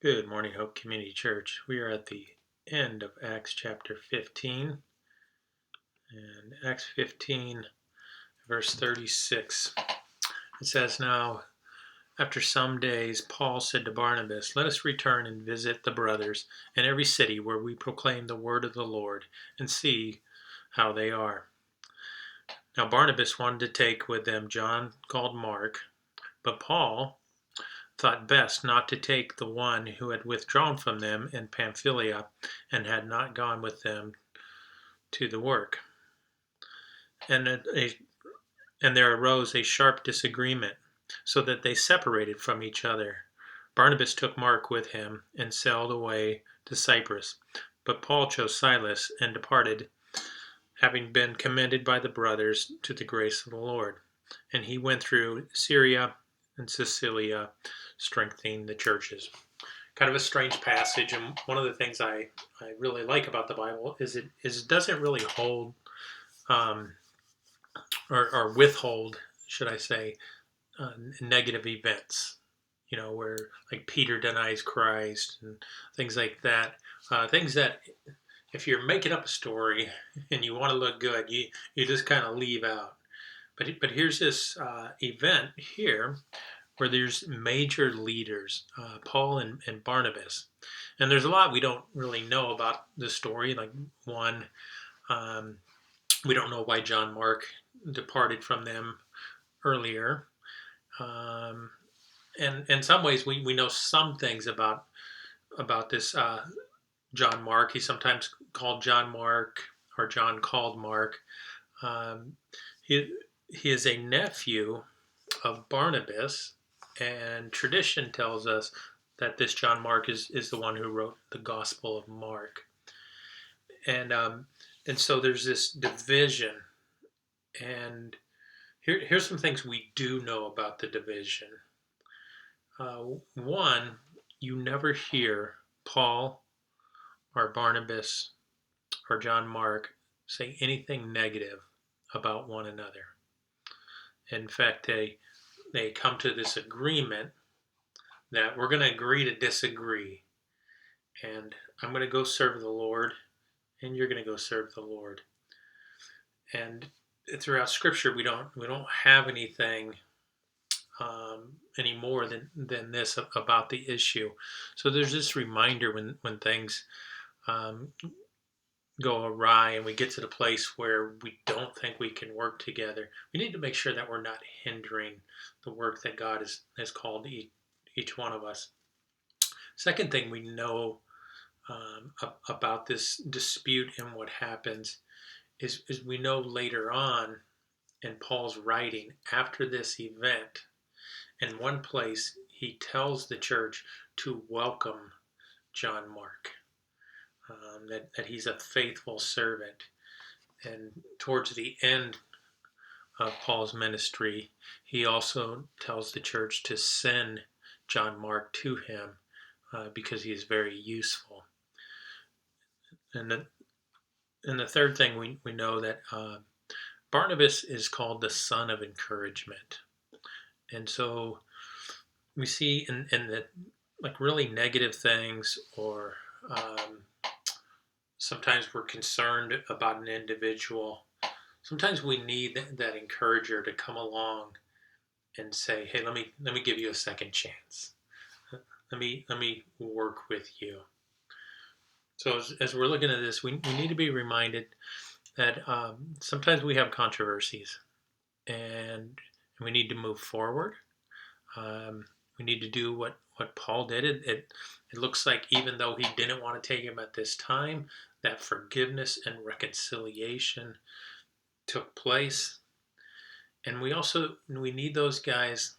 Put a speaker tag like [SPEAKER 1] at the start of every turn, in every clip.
[SPEAKER 1] Good morning, Hope Community Church. We are at the end of Acts chapter 15. And Acts 15, verse 36. It says, "Now, after some days, Paul said to Barnabas, 'Let us return and visit the brothers in every city where we proclaim the word of the Lord and see how they are.' Now Barnabas wanted to take with them John called Mark, but Paul thought best not to take the one who had withdrawn from them in Pamphylia and had not gone with them to the work. And, and there arose a sharp disagreement, so that they separated from each other. Barnabas took Mark with him and sailed away to Cyprus. But Paul chose Silas and departed, having been commended by the brothers to the grace of the Lord. And he went through Syria and Cilicia, strengthening the churches." Kind of a strange passage, and one of the things I really like about the Bible is it doesn't really hold or withhold, should I say, negative events. You know, where like Peter denies Christ and things like that. Things that if you're making up a story and you want to look good, you just kind of leave out. But here's this event here where there's major leaders, Paul and Barnabas. And there's a lot we don't really know about the story. Like one, we don't know why John Mark departed from them earlier. And in some ways, we know some things about this John Mark. He's sometimes called John Mark or John called Mark. He is a nephew of Barnabas, and tradition tells us that this John Mark is the one who wrote the Gospel of Mark. And so there's this division. And here's some things we do know about the division. One, you never hear Paul or Barnabas or John Mark say anything negative about one another. In fact, they come to this agreement that we're going to agree to disagree. And I'm going to go serve the Lord, and you're going to go serve the Lord. And throughout Scripture, we don't have anything any more than this about the issue. So there's this reminder when things go awry and we get to the place where we don't think we can work together, we need to make sure that we're not hindering the work that God has called each one of us. Second thing we know about this dispute and what happens is we know later on in Paul's writing after this event, in one place he tells the church to welcome John Mark, that he's a faithful servant. And towards the end of Paul's ministry, he also tells the church to send John Mark to him because he is very useful. And the third thing we know that Barnabas is called the son of encouragement. And so we see in the like really negative things, or sometimes we're concerned about an individual. Sometimes we need that encourager to come along and say, "Hey, let me give you a second chance. Let me work with you." So as we're looking at this, we need to be reminded that sometimes we have controversies, and we need to move forward. We need to do what Paul did. It looks like even though he didn't want to take him at this time, that forgiveness and reconciliation took place. And we need those guys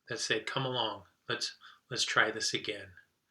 [SPEAKER 1] that say, "Come along, let's try this again."